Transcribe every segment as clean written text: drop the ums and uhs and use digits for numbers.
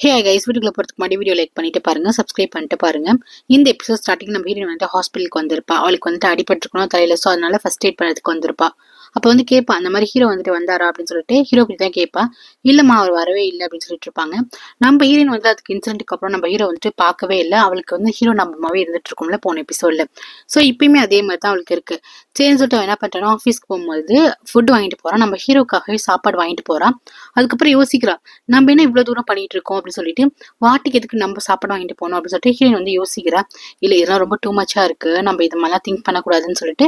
Hey guys, வீட்டுக்குள்ள போறதுக்கு முன்னாடி வீடியோ லைக் பண்ணிட்டு பாருங்க, சப்ஸ்கிரைப் பண்ணிட்டு பாருங்க. இந்த எபிசோட் ஸ்டார்டிங் நம்ம ஹீரோயின் வந்துட்டு ஹாஸ்பிட்டலுக்கு வந்திருப்பா. அவளுக்கு வந்துட்டு அடிபட்டிருக்கணும் தலையில, ஸோ அதனால ஃபர்ஸ்ட் எய்ட் பண்ணதுக்கு வந்திருப்பா. அப்போ வந்து கேட்பா, அந்த மாதிரி ஹீரோ வந்துட்டு வந்தாரா அப்படின்னு சொல்லிட்டு. ஹீரோ அப்படி தான் கேட்பா. இல்லம்மா, அவர் வரவே இல்லை அப்படின்னு சொல்லிட்டு இருப்பாங்க. நம்ம ஹீரோயின் வந்து அதுக்கு இன்சிடென்ட்டுக்கு அப்புறம் நம்ம ஹீரோ வந்துட்டு பார்க்கவே இல்லை. அவளுக்கு வந்து ஹீரோ நம்பமாவே இருந்துட்டு இருக்கும்ல போன எபிசோட்ல. ஸோ இப்பயுமே அதே மாதிரி தான் அவளுக்கு இருக்கு. சரின்னு சொல்லிட்டு அவன் என்ன பண்றான், ஆஃபீஸ்க்கு போகும்போது ஃபுட் வாங்கிட்டு போறான். நம்ம ஹீரோக்காகவே சாப்பாடு வாங்கிட்டு போறான். அதுக்கப்புறம் யோசிக்கிறா, நம்ம என்ன இவ்வளவு தூரம் பண்ணிட்டு இருக்கோம் அப்படின்னு சொல்லிட்டு, வாட்டிக்கு எதுக்கு நம்ம சாப்பாடு வாங்கிட்டு போனோம் அப்படின்னு சொல்லிட்டு ஹீரோயின் வந்து யோசிக்கிறா. இல்ல, இதெல்லாம் ரொம்ப டூ மச்சா இருக்கு, நம்ம இது மாதிரிலாம் திங்க் பண்ணக்கூடாதுன்னு சொல்லிட்டு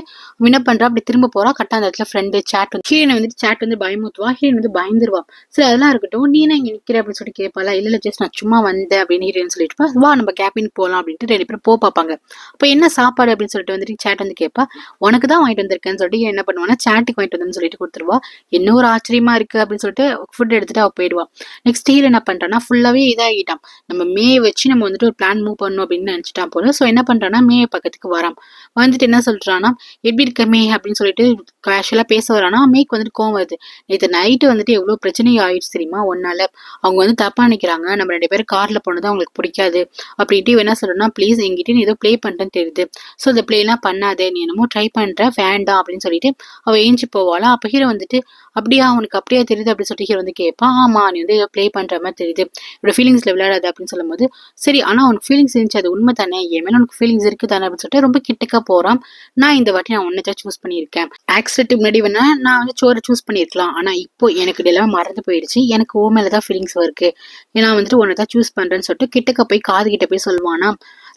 என்ன பண்றா, அப்படி திரும்ப போறா. கரெக்டா அந்த இடத்துல ஃப்ரெண்டு சேட் வந்து ஹீரோனை வந்துட்டு சேட் வந்து பயமுத்துவா. ஹீரோயின் வந்து பயந்துருவா. சரி, அதெல்லாம் இருக்கட்டும், நீ என்ன இங்க நிக்கிற அப்படின்னு சொல்லிட்டு கேட்பாளா. இல்ல ஜஸ்ட் நான் சும்மா வந்தேன் அப்படின்னு ஹீரோயின் சொல்லிட்டு, வா நம்ம கேபினுக்கு போகலாம் அப்படின்ட்டு ரெண்டு பேரும் பார்ப்பாங்க. அப்ப என்ன சாப்பாடு அப்படின்னு சொல்லிட்டு வந்துட்டு சேட் வந்து கேட்பா. உனக்கு தான் வாங்கிட்டு வந்திருக்கேன்னு சொல்லிட்டு என்ன பண்ணுவானா, சேட்டுக்கு வாங்கிட்டு வந்து சொல்லிட்டு கொடுத்துருவா. என்ன ஒரு ஆச்சரியமா இருக்கு அப்படின்னு சொல்லிட்டு ஃபுட் எடுத்துட்டு அவ போயிடுவா. நெக்ஸ்ட் ஹீரோ என்ன பண்றான்னா, ஃபுல்லாவே இதாகிட்டான். நம்ம மே வச்சு நம்ம வந்துட்டு ஒரு பிளான் மூவ் பண்ணணும் அப்படின்னு நினைச்சிட்டான் போல. ஸோ என்ன பண்றான்னா, மே பக்கத்துக்கு வரான். வந்துட்டு என்ன சொல்றான்னா, எப்படி இருக்க மே அப்படின்னு சொல்லிட்டு கேஷுவலா பேச வரானா. மேக்கு வந்துட்டு கோவம் வருது. நேற்று நைட்டு வந்துட்டு எவ்வளவு பிரச்சனை ஆயிடுச்சு தெரியுமா ஒன்னால. அவங்க வந்து தப்பா நினைக்கிறாங்க, நம்ம ரெண்டு பேரும் கார்ல போனது அவங்களுக்கு பிடிக்காது அப்படின்ட்டு என்ன சொல்றேன்னா, ப்ளீஸ் என்கிட்ட நீ ஏதோ ப்ளே பண்ணிட்டேன்னு தெரியுது. ஸோ இந்த பிளே எல்லாம் பண்ணாதே, நீ என்னமோ ட்ரை பண்ற, வேண்டாம் அப்படின்னு சொல்லிட்டு அவ ஏஞ்சி போவாளா. அப்ப ஹீரோ வந்துட்டு, அப்படியா உனக்கு அப்படியே தெரியுது அப்படின்னு சொல்லிட்டு ஹீரோ வந்து கேட்பான். ஆமா, நீ வந்து ப்ளே பண்ற மாதிரி தெரியுது, இப்படி ஃபீலிங்ஸ்ல விளையாடாது அப்படின்னு சொல்லும் போது, சரி ஆனா உனக்கு ஃபீலிங்ஸ் இருந்துச்சு, அது உண்மை தானே, என் மேல உனக்கு ஃபீலிங்ஸ் இருக்கு தானே அப்படின்னு சொல்லிட்டு ரொம்ப கிட்டக்க போறான். நான் இந்த வாட்டி நான் ஒன்னதான் சூஸ் பண்ணியிருக்கேன். ஆக்சிடென்ட் முன்னாடி வேணா நான் வந்து சோரை சூஸ் பண்ணியிருக்கலாம், ஆனா இப்போ எனக்கு இதெல்லாம் மறந்து போயிடுச்சு, எனக்கு ஓ மேலதான் ஃபீலிங்ஸ் இருக்கு, ஏன்னா வந்துட்டு ஒன்னதான் சூஸ் பண்றேன்னு சொல்லிட்டு கிட்டக்க போய் காது கிட்ட போய் சொல்லுவானா.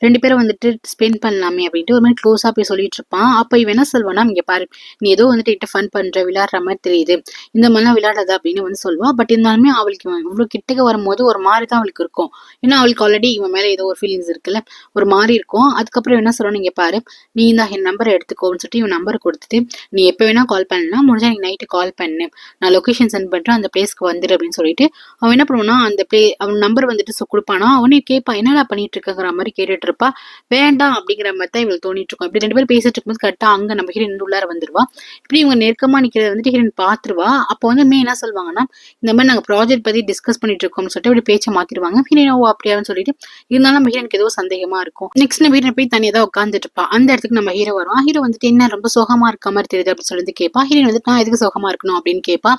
ரெண்டு பேரும் வந்துட்டு ஸ்பெண்ட் பண்ணலாமே அப்படின்ட்டு ஒரு மாதிரி க்ளோஸா போய் சொல்லிட்டு இருப்பான். அப்ப இவன் என்ன சொல்வானா, இங்க பாரு, நீ ஏதோ வந்துட்டு என்கிட்ட ஃபன் பண்ற, விளையாடுற மாதிரி தெரியுது, இந்த மாதிரிலாம் விளையாடாத அப்படின்னு வந்து சொல்லுவா. பட் இருந்தாலுமே அவளுக்கு இவன் இவ்வளவு கிட்டக்க வரும்போது ஒரு மாதிரி தான் அவளுக்கு இருக்கும். ஏன்னா அவளுக்கு ஆல்ரெடி இவன் மேல ஏதோ ஒரு ஃபீலிங்ஸ் இருக்குல்ல, ஒரு மாதிரி இருக்கும். அதுக்கப்புறம் என்ன சொல்றான்னு, இங்க பாரு, நீ தான் என் நம்பரை எடுத்துக்கோன்னு சொல்லிட்டு இவன் நம்பர் கொடுத்துட்டு, நீ எப்ப வேணா கால் பண்ணலாம், முடிஞ்சா எனக்கு நைட்டு கால் பண்ணு, நான் லொகேஷன் சென்ட் பண்றேன், அந்த பிளேஸ்க்கு வந்துரு அப்படின்னு சொல்லிட்டு அவன் என்ன பண்ணுவானா, அந்த அவன் நம்பர் வந்துட்டு கொடுப்பானா. அவனே கேட்பான், என்னடா பண்ணிட்டு இருக்கங்கிற மாதிரி கேட்டுட்டு இருப்பா. வேண்டாம் அப்படிங்கிற மாதிரி தான் இவளுக்கு தோணிட்டு இருக்கும். இப்படி ரெண்டு பேரும் பேசிட்டு இருக்கும்போது கரெக்டா அங்க நம்ம ஹீரோயின் உள்ளார வந்துருவா. இப்படி இவங்க நெருக்கமா நிக்கிறத வந்துட்டு ஹீரோயின் பாத்துருவா. அப்போ வந்து மே என்ன சொல்லுவாங்கன்னா, இந்த மாதிரி நாங்க ப்ராஜெக்ட் பத்தி டிஸ்கஸ் பண்ணிட்டு இருக்கோம்னு சொல்லிட்டு இப்படி பேச்சை மாத்திடுவாங்க. ஹீரோயின் ஓ அப்படியான்னு சொல்லிட்டு, இருந்தாலும் நம்ம ஹீரோனுக்கு ஏதோ சந்தேகமா இருக்கும். நெக்ஸ்ட் நம்ம ஹீரோயின் போய் தனியா தான் உட்காந்துட்டு இருப்பா. அந்த இடத்துக்கு நம்ம ஹீரோ வருவான். ஹீரோ வந்துட்டு, என்ன ரொம்ப சோகமா இருக்க மாதிரி தெரியுது அப்படின்னு சொல்லிட்டு கேட்பா. ஹீரோயின் வந்துட்டு, நான் எதுக்கு சோகமா இருக்கணும் அப்படின்னு கேட்பா.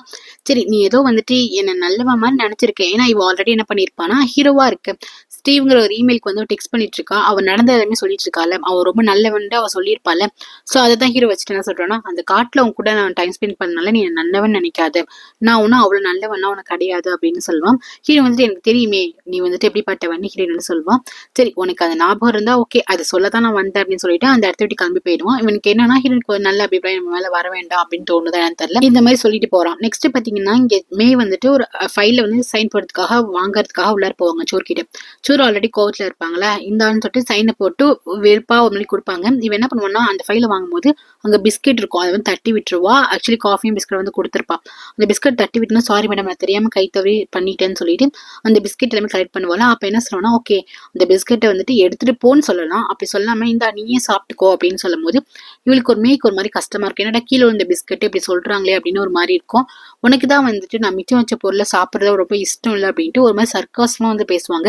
சரி, நீ ஏதோ வந்துட்டு என்ன நல்லவ மாதிரி நினைச்சிருக்கேன், ஏன்னா இவ ஆல்ரெடி என்ன பண்ணிருப்பானா, ஹீரோவா இருக்கு, ஸ்டீவ்ங்கிற ஒரு இமெயிலுக்கு வந்து டெக்ஸ்ட் பண்ணிட்டு இருக்கா, அவ நடந்த எல்லாமே சொல்லிட்டு இருக்கால, அவ ரொம்ப நல்லவன் அவ சொல்லியிருப்பால. சோ அதான் ஹீரோ வச்சுட்டு என்ன சொல்றான்னா, அந்த காட்டுல உன் கூட நான் டைம் ஸ்பெண்ட் பண்ணனால நீ நல்லவன் நினைக்காத, நான் ஒன்னும் அவ்வளவு நல்லவனா உனக்கு கிடையாது அப்படின்னு சொல்லுவான். ஹீரோ வந்துட்டு, எனக்கு தெரியுமே நீ வந்துட்டு எப்படிப்பட்டவன் ஹீரோன்னு சொல்லுவான். சரி, உனக்கு அந்த ஞாபகம் இருந்தா ஓகே, அது சொல்லதான் நான் வந்தேன் அப்படின்னு சொல்லிட்டு அந்த இடத்த விட்டு கிளம்பி போயிடுவான். இவனுக்கு என்னன்னா, ஹீரோனுக்கு ஒரு நல்ல அபிப்பிராயம் நம்ம மேல வர வேண்டாம் அப்படின்னு தோணுதா எனக்கு தெரியல, இந்த மாதிரி சொல்லிட்டு போறான். நெக்ஸ்ட் பாத்தீங்கன்னா, இங்க மே வந்துட்டு ஒரு ஃபைல வந்து சைன் போடுறதுக்காக வாங்கறதுக்காக உள்ளார போவாங்க சோர் கிட்ட. சோர் ஆல்ரெடி கோவத்துல இருப்பாங்களா, இந்தான்னு சொல்லிட்டு சைனை போட்டு வெறுப்பா ஒரு மாதிரி கொடுப்பாங்க. இவன் என்ன பண்ணுவான்னா, அந்த ஃபைல வாங்கும்போது அங்க பிஸ்கெட் இருக்கும், அதை வந்து தட்டி விட்டுருவா. ஆக்சுவலி காஃபியும் பிஸ்கட் வந்து கொடுத்துருப்பா. அந்த பிஸ்கட் தட்டி விட்டுனா, சாரி மேடம் நான் தெரியாம கை தவறி பண்ணிட்டேன்னு சொல்லிட்டு அந்த பிஸ்கெட் எல்லாமே கலெக்ட் பண்ணுவாளா. அப்ப என்ன சொல்லுவானா, ஓகே அந்த பிஸ்கெட்டை வந்துட்டு எடுத்துட்டு போன்னு சொல்லலாம், அப்படி சொல்லாம இந்தா நீயே சாப்பிட்டுக்கோ அப்படின்னு சொல்லும் போது இவளுக்கு ஒரு மேய்க்கு ஒரு மாதிரி கஷ்டமா இருக்கும். என்னடா கீழே இந்த பிஸ்கெட் இப்படி சொல்றாங்களே அப்படின்னு ஒரு மாதிரி இருக்கும். உனக்கு தான் வந்துட்டு நான் மிச்சம் வச்ச பொருளை சாப்பிட்றத ரொம்ப இஷ்டம் இல்லை அப்படின்ட்டு ஒரு மாதிரி சர்க்காஸ்மா வந்து பேசுவாங்க.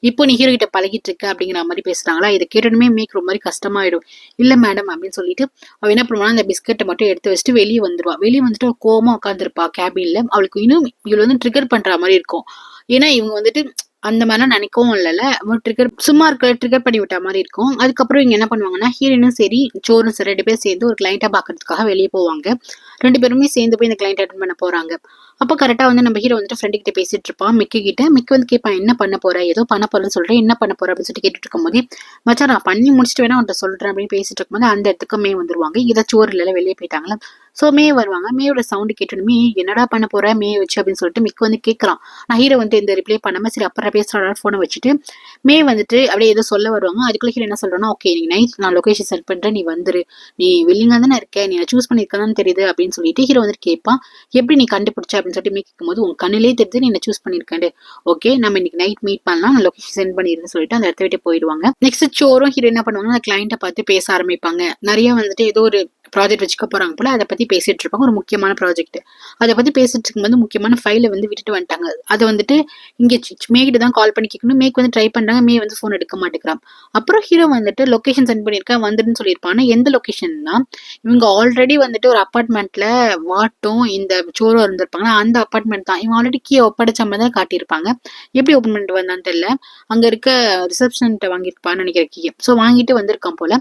இப்போ நீ ஹீரோ கிட்ட பழகிட்டு இருக்க அப்படிங்கிற மாதிரி பேசுறாங்களா. இதை கேட்டதுமே மேய்க்கு ரொம்ப மாதிரி கஷ்டமாயிடும். இல்ல மேடம் அப்படின்னு சொல்லிட்டு அவ என்ன பண்ணுவானா, அந்த பிஸ்கெட்டை மட்டும் எடுத்து வச்சுட்டு வெளியே வந்துருவா. வெளியே வந்துட்டு கோவமா உட்காந்துருப்பா கேபின்ல. அவளுக்கு இன்னும் இவள் வந்து ட்ரிகர் பண்ற மாதிரி இருக்கும். ஏன்னா இவங்க வந்துட்டு அந்த மாதிரிலாம் நினைக்கவும் இல்லைல்ல, ட்ரிகர் சும்மா இருக்க ட்ரிகர் பண்ணி விட்ட மாதிரி இருக்கும். அதுக்கப்புறம் இவங்க என்ன பண்ணுவாங்கன்னா, ஹீரோனும் சரி சோரும் சரி ரெண்டு பேரும் சேர்ந்து ஒரு கிளைண்டா பாக்குறதுக்காக வெளியே போவாங்க. ரெண்டு பேருமே சேர்ந்து போய் இந்த கிளைண்ட் அட்டன் பண்ண போறாங்க. அப்போ கரெக்டா வந்து நம்ம ஹீரோ வந்துட்டு ஃப்ரெண்டு கிட்ட பேசிட்டு இருப்பான், மிக்கி கிட்ட. மிக்கி வந்து கேட்பான், என்ன பண்ண போற, ஏதோ பண்ண போறேன்னு சொல்றேன், என்ன பண்ண போற அப்படின்னு சொல்லிட்டு கேட்டுட்டு இருக்கும் போதே, மச்சான் நான் பண்ணி முடிச்சுட்டு வேணா அவன்கிட்ட சொல்றேன் அப்படின்னு பேசிட்டு இருக்கும்போது அந்த இடத்துக்கு மே வந்துருவாங்க. இதை சோறு இல்ல வெளியே போயிட்டாங்களா. சோ மே வருவாங்க. மேயோட சவுண்ட் கேட்டணுமே, என்னடா பண்ண போற மே வச்சு அப்படின்னு சொல்லிட்டு மிக்க வந்து கேட்கறான். நான் ஹீரோ வந்து இந்த ரிப்ளை பண்ணாம சரி அப்புறம் பேசுறான் போனை வச்சுட்டு மே வந்துட்டு அப்படியே ஏதோ சொல்ல வருவாங்க. அதுக்குள்ள ஹீரோ என்ன சொல்றேன்னா, ஓகே நீ நைட் நான் லொகேஷன் சென்ட் பண்றேன், நீ வந்துரு, நீ வில்லிங்கா தானே இருக்க, நீ சூஸ் பண்ணிருக்கான்னு தெரியுது அப்படின்னு அப்படின்னு சொல்லிட்டு ஹீரோ வந்துட்டு கேட்பான். எப்படி நீ கண்டுபிடிச்ச அப்படின்னு சொல்லிட்டு மே கேட்கும்போது, உன் கண்ணிலே தெரிஞ்சு நீ என்ன சூஸ் பண்ணிருக்கேன். ஓகே, நம்ம இன்னைக்கு நைட் மீட் பண்ணலாம், நான் லொகேஷன் சென்ட் பண்ணிருன்னு சொல்லிட்டு அந்த இடத்த விட்டு போயிடுவாங்க. நெக்ஸ்ட் சோரும் ஹீரோ என்ன பண்ணுவாங்க, அந்த கிளைண்ட்டை பார்த்து பேச ஆரம்பிப்பாங்க. நிறைய வந்துட்டு ஏதோ ஒரு ப்ராஜெக்ட் வச்சுக்க போறாங்க போல, அதை பத்தி பேசிட்டு இருப்பாங்க. ஒரு முக்கியமான ப்ராஜெக்ட், அதை பத்தி பேசிட்டு இருக்கும்போது முக்கியமான ஃபைலை வந்து விட்டுட்டு வந்துட்டாங்க. அதை வந்துட்டு இங்க மேகிட்ட தான் கால் பண்ணி கேட்கணும். மேக் வந்து ட்ரை பண்றாங்க, மே வந்து போன் எடுக்க மாட்டேங்கிறான். அப்புறம் ஹீரோ வந்துட்டு லொகேஷன் சென்ட் பண்ணிருக்கேன் வந்துடுன்னு சொல்லியிருப்பான். எந்த லொகேஷன்னா, இவங்க ஆல்ரெடி வந்துட்டு ஒரு அப்பார்ட்மெண்ட்ல வாட்டும் இந்த சோரும் இருந்திருப்பாங்க. அந்த அப்பார்ட்மெண்ட் தான் இவங்க ஆல்ரெடி கீ ஒப்படைச்ச மாதிரி தான் காட்டியிருப்பாங்க. எப்படி ஓப்பன் பண்ணிட்டு வந்தான்னு தெரியல. அங்க இருக்க ரிசப்ஷன்ட்ட வாங்கியிருப்பான்னு நினைக்கிற கீ. ஸோ வாங்கிட்டு வந்திருக்கான் போல.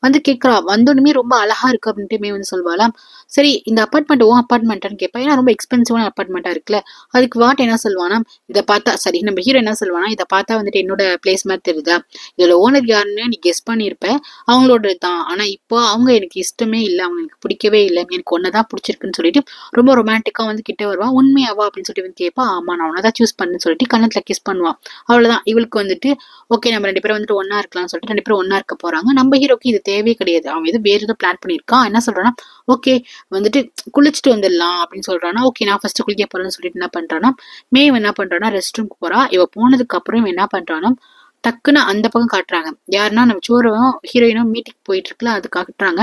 வந்து கேட்கறா, வந்தோடனே ரொம்ப அழகா இருக்கு அப்படின்ட்டு மே வந்து சொல்வாளாம். சரி, இந்த அப்பார்ட்மெண்ட் உன் அப்பார்ட்மெண்ட்டான்னு கேட்பா. ஏன்னா ரொம்ப எக்ஸ்பென்சிவான அப்பார்ட்மெண்ட்டா இருக்குல்ல. அதுக்கு வாட் என்ன சொல்வானா, இதை பார்த்தா சரி நம்ம ஹீரோ என்ன சொல்வானா, இதை பார்த்தா வந்துட்டு என்னோட பிளேஸ் மாதிரி தெரியுதா, இதோட ஓனர் யாருன்னு நீ கெஸ் பண்ணியிருப்ப, அவங்களோட தான். ஆனா இப்போ அவங்க எனக்கு இஷ்டமே இல்லை, அவங்க எனக்கு பிடிக்கவே இல்லை, எனக்கு ஒன்னதான் பிடிச்சிருக்குன்னு சொல்லிட்டு ரொம்ப ரொமான்டிக்கா வந்து கிட்ட வருவான். உண்மையாவா அப்படின்னு சொல்லிட்டு வந்து கேட்பா. ஆமா, நான் ஒன்னதான் சூஸ் பண்ணேன்னு சொல்லிட்டு கண்ணத்துல கிஸ் பண்ணுவான். அவ்வளவுதான். இவளுக்கு வந்துட்டு ஓகே, நம்ம 2 பேரும் வந்துட்டு ஒன்னா இருக்கலாம்னு சொல்லிட்டு 2 பேரும் ஒன்னா இருக்க போறாங்க. நம்ம ஹீரோக்கு இது தேவையே கிடையாது. அவன் எது வேற ஏதோ பிளான் பண்ணிருக்கான். என்ன சொல்றான்னா, ஓகே வந்துட்டு குளிச்சுட்டு வந்துடலாம் அப்படின்னு சொல்றானா. ஓகே, நான் ஃபர்ஸ்ட் குளிக்க போறேன்னு சொல்லிட்டு என்ன பண்றானா, மே என்ன பண்றானா ரெஸ்ட் ரூம்க்கு போறா. இவ போனதுக்கு அப்புறம் என்ன பண்றானா, டக்குன்னு அந்த பக்கம் காட்டுறாங்க. யாருன்னா நம்ம சோரும் ஹீரோயினும் மீட்டிங் போயிட்டு இருக்குல்ல, அது காட்டுறாங்க.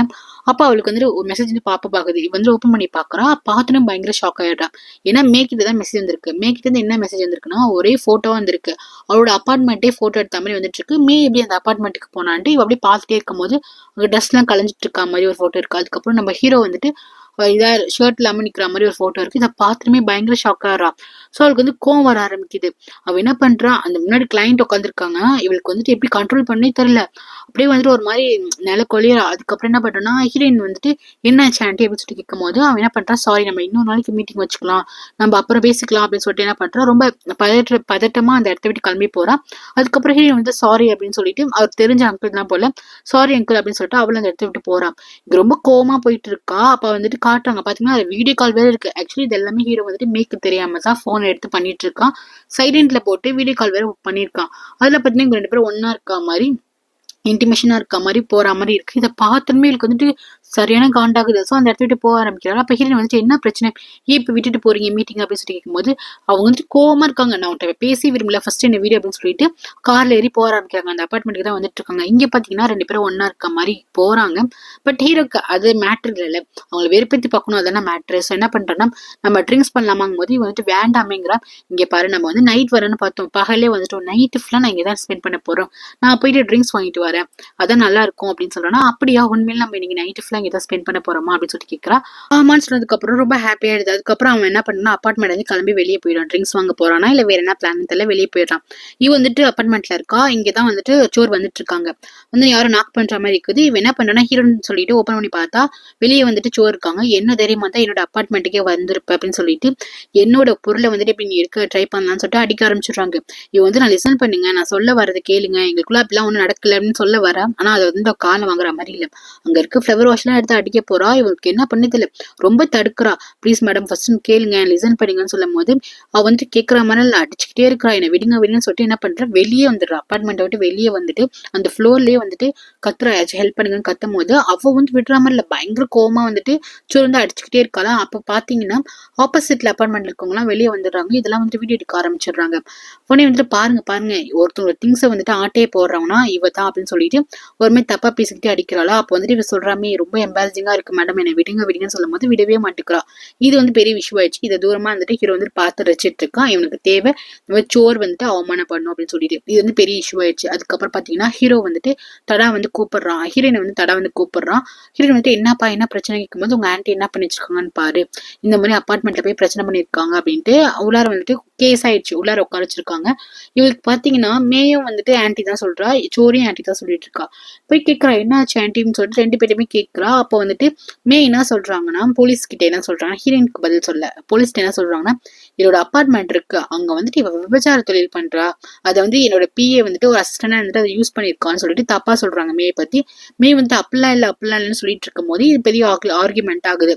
அப்ப அவளுக்கு வந்துட்டு ஒரு மெசேஜ் வந்து பாப்பா பாக்குது. இவ வந்து ஓப்பன் பண்ணி பாக்குறா. பார்த்துன்னு பயங்கர ஷாக் ஆயிடுறா. ஏன்னா மேக்கிட்ட தான் மெசேஜ் வந்திருக்கு. மேக்கிட்ட இருந்து என்ன மெசேஜ் வந்திருக்குன்னா, ஒரே போட்டோவா வந்திருக்கு. அவளோட அப்பார்ட்மெண்ட்டே போட்டோ எடுத்த மாதிரி வந்துட்டு இருக்கு. மே எப்படி அந்த அப்பார்ட்மெண்ட்டுக்கு போனான்ட்டு இவ அப்படியே பார்த்துட்டே இருக்கும் போது அங்க டஸ்ட் எல்லாம் கலைஞ்சிட்டு இருக்கா மாதிரி ஒரு போட்டோ இருக்கு. அதுக்கப்புறம் நம்ம ஹீரோ வந்துட்டு இதா ஷர்ட் இல்லாம நிக்கிற மாதிரி ஒரு போட்டோ இருக்கு. இதை பார்த்துமே பயங்கர ஷாக் ஆறா. ஸோ அவளுக்கு வந்து கோவம் வர ஆரம்பிக்குது. அவ என்ன பண்றா, அந்த முன்னாடி கிளைண்ட் உட்காந்துருக்காங்க, இவளுக்கு வந்துட்டு எப்படி கண்ட்ரோல் பண்ணே தெரியல. அப்படியே வந்துட்டு ஒரு மாதிரி நில கொலியறா. அதுக்கப்புறம் என்ன பண்றா, ஹீரோயின் வந்துட்டு என்னாச்சு ஆண்டி அப்படின்னு சொல்லிட்டு கேட்கும் போது அவன் என்ன பண்றா, சாரி நம்ம இன்னொரு நாளைக்கு மீட்டிங் வச்சுக்கலாம், நம்ம அப்புறம் பேசிக்கலாம் அப்படின்னு சொல்லிட்டு என்ன பண்றா, ரொம்ப பதட்டமா அந்த இடத்த விட்டு கிளம்பி போறா. அதுக்கப்புறம் ஹீரோயின் வந்து சாரி அப்படின்னு சொல்லிட்டு அவர் தெரிஞ்ச அங்கிள் தான் போல, சாரி அங்கிள் அப்படின்னு சொல்லிட்டு அவளும் அந்த இடத்த விட்டு போறான். இது ரொம்ப கோவமா போயிட்டு இருக்கா. அப்ப வந்துட்டு காட்டுறாங்க பாத்தீங்கன்னா, அது வீடியோ கால் வேற இருக்கு. ஆக்சுவலி இது எல்லாமே ஹீரோ வந்துட்டு மேக்கு தெரியாம தான் போன் எடுத்து பண்ணிட்டு இருக்கான். சைலண்ட்ல போட்டு வீடியோ கால் வேற பண்ணிருக்கான். அதுல பாத்தீங்கன்னா இவங்க 2 பேரும் ஒன்னா இருக்கா மாதிரி இன்டிமேஷனா இருக்க மாதிரி போற மாதிரி இருக்கு. இதை பார்த்துமே எனக்கு வந்துட்டு சரியான காண்டாகுது. ஸோ அந்த இடத்த விட்டு போக ஆரம்பிக்கிறாங்க. அப்ப ஹீரோயின் வந்துட்டு என்ன பிரச்சனை, ஏன் இப்ப விட்டுட்டு போறீங்க மீட்டிங் அப்படின்னு சொல்லி கேட்கும்போது அவங்க வந்துட்டு கோவமா இருக்காங்க. நான் உன்ட்ட பேசி விரும்பல, ஃபர்ஸ்ட் இந்த வீடியோ அப்படின்னு சொல்லிட்டு கார்ல ஏறி போக ஆரம்பிக்கிறாங்க. அந்த அப்பார்ட்மெண்ட்டுக்கு தான் வந்துட்டு இருக்காங்க. இங்க பாத்தீங்கன்னா 2 பேரும் ஒன்னா இருக்க மாதிரி போறாங்க. பட் ஹீரோக்கு அது மேட்ரு இல்ல, அவங்களை வெறுப்பேத்தி பார்க்கணும், அதான மேட்ரு. ஸோ என்ன பண்றேன்னா, நம்ம ட்ரிங்க்ஸ் பண்ணலாமாங்கும் போது வந்துட்டு வேண்டாமேங்கிறா. இங்க பாரு, நம்ம வந்து நைட் வரேன்னு பார்த்தோம், பகலே வந்துட்டு நைட்டு ஃபுல்லா நான் இங்க தான் ஸ்பெண்ட் பண்ண போறோம், நான் போயிட்டு ட்ரிங்க்ஸ் வாங்கிட்டு வரேன், அதான் நல்லா இருக்கும் அப்படின்னு சொல்றானா. அப்படியா, உண்மையில நம்ம இன்னைக்கு நைட்டு ஃபுல்லா இங்க தான் ஸ்பெண்ட் பண்ண போறோமா அப்படின்னு சொல்லிட்டு கேட்கறா. ஆமான்னு சொன்னதுக்கு அப்புறம் ரொம்ப ஹாப்பியா ஆயிடுது. அதுக்கப்புறம் அவன் என்ன பண்ணா, அப்பார்ட்மெண்ட் வந்து கிளம்பி வெளியே போயிடான். ட்ரிங்க்ஸ் வாங்க போறானா இல்ல வேற என்ன பிளான் தெரியல, வெளியே போயிடுறான். இவ வந்துட்டு அப்பார்ட்மெண்ட்ல இருக்கா. இங்கதான் வந்துட்டு சோர் வந்துட்டு இருக்காங்க. வந்து யாரும் நாக் பண்ற மாதிரி இருக்குது. இவன் என்ன பண்றானா, ஹீரோன்னு சொல்லிட்டு ஓப்பன் பண்ணி பார்த்தா வெளியே வந்துட்டு சோர் இருக்காங்க. என்ன தைரியமா தான் என்னோட அப்பார்ட்மெண்ட்டுக்கே வந்திருப்ப அப்படின்னு சொல்லிட்டு என்னோட பொருளை வந்துட்டு இப்படி நீ எடுக்க ட்ரை பண்ணலாம்னு சொல்லிட்டு அடிக்க ஆரம்பிச்சிடுறாங்க. இவ வந்து நான் லிசன் பண்ணுங்க, நான் சொல்ல வரதை கேளுங்க, எங்களுக்குள்ள அப்படிலாம் ஒன்றும் நடக்கல அப்படின்னு சொல்ல வர. ஆனா அதை வந்து காலை வாங்குற மாதிரி இல்ல. அங்க இருக்க ஃபிளவர் வாஷ் எல்லாம் எடுத்து அடிக்க போறா. இவளுக்கு என்ன பண்ணது இல்ல, ரொம்ப தடுக்கிறா. ப்ளீஸ் மேடம் ஃபர்ஸ்ட் கேளுங்க, லிசன் பண்ணுங்கன்னு சொல்லும் போது அவ வந்துட்டு கேட்கற மாதிரி இல்ல, அடிச்சுக்கிட்டே இருக்கிறா. என்ன விடுங்க விடுங்கன்னு சொல்லிட்டு என்ன பண்றா, வெளியே வந்துடுறா. அப்பார்ட்மெண்ட்டை விட்டு வெளியே வந்துட்டு அந்த ஃப்ளோர்லயே வந்துட்டு கத்துறா, ஹெல்ப் பண்ணுங்கன்னு கத்தும் போது அவ வந்து விடுற மாதிரி இல்ல, பயங்கர கோவமா வந்துட்டு சுருந்து அடிச்சுக்கிட்டே இருக்கலாம். அப்ப பாத்தீங்கன்னா ஆப்போசிட்ல அப்பார்ட்மெண்ட்ல இருக்கவங்க எல்லாம் வெளியே வந்துடுறாங்க. இதெல்லாம் வந்துட்டு வீடியோ எடுக்க ஆரம்பிச்சிடுறாங்க. உடனே வந்துட்டு பாருங்க பாருங்க, ஒருத்தவங்க திங்ஸை வந்துட்டு ஆட்டையே போடுறவனா இவ தான் அப்படின்னு சொல்லிட்டு ஒரு மாதிரி தப்பா பேசிக்கிட்டே அடிக்கிறாளா. அப்போ வந்துட்டு இவ சொல்றாமே, ரொம்ப எம்பாரசிங்கா இருக்கு மேடம், என்னை விடுங்க விடுங்கன்னு சொல்லும் போது விடவே மாட்டேங்கிறா. இது வந்து பெரிய விஷயம் ஆயிடுச்சு. இதை தூரமா வந்துட்டு ஹீரோ வந்து பார்த்து ரசிச்சிட்டு இருக்கான். இவனுக்கு தேவை சோர் வந்துட்டு அவமானம் பண்ணும் அப்படின்னு சொல்லிட்டு இது வந்து பெரிய இஷ்யூ ஆயிடுச்சு. அதுக்கப்புறம் பாத்தீங்கன்னா ஹீரோ வந்துட்டு தடா வந்து கூப்பிடுறான். ஹீரோனை வந்து தடா வந்து கூப்பிடுறான். ஹீரோன் வந்துட்டு என்னப்பா என்ன பிரச்சனை கேட்கும்போது, உங்க ஆன்ட்டி என்ன பண்ணி வச்சிருக்காங்கன்னு பாரு, இந்த மாதிரி அப்பார்ட்மெண்ட்ல போய் பிரச்சனை பண்ணிருக்காங்க அப்படின்ட்டு உள்ளார வந்துட்டு கேஸ் ஆயிடுச்சு. உள்ளார உட்கார வச்சிருக்காங்க. இவளுக்கு பாத்தீங்கன்னா மேயும் வந்துட்டு ஆன்ட்டி தான் சொல்றா, சோரியும் ஆன்ட்டி தான் சொல்லிட்டு இருக்கா. போய் கேட்கறா, என்ன ஆச்சு ஆன்ட்டின்னு சொல்லிட்டு 2 பேருமே கேட்கறா. அப்போ வந்துட்டு மே என்ன சொல்றாங்கன்னா, போலீஸ் கிட்ட என்ன சொல்றாங்க, ஹீரோயினுக்கு பதில் சொல்ல போலீஸ் என்ன சொல்றாங்கன்னா, என்னோட அப்பார்ட்மெண்ட் இருக்கு, அங்க வந்துட்டு இவ விபச்சார தொழில் பண்றா, அதை வந்து என்னோட பிஏ வந்துட்டு ஒரு அசிஸ்டன்டா வந்துட்டு அதை யூஸ் பண்ணிருக்கான்னு சொல்லிட்டு தப்பா சொல்றாங்க மே பத்தி. மே வந்துட்டு அப்படிலாம் இல்லைன்னு சொல்லிட்டு இருக்கும் போது இது பெரிய ஆர்குமெண்ட் ஆகுது.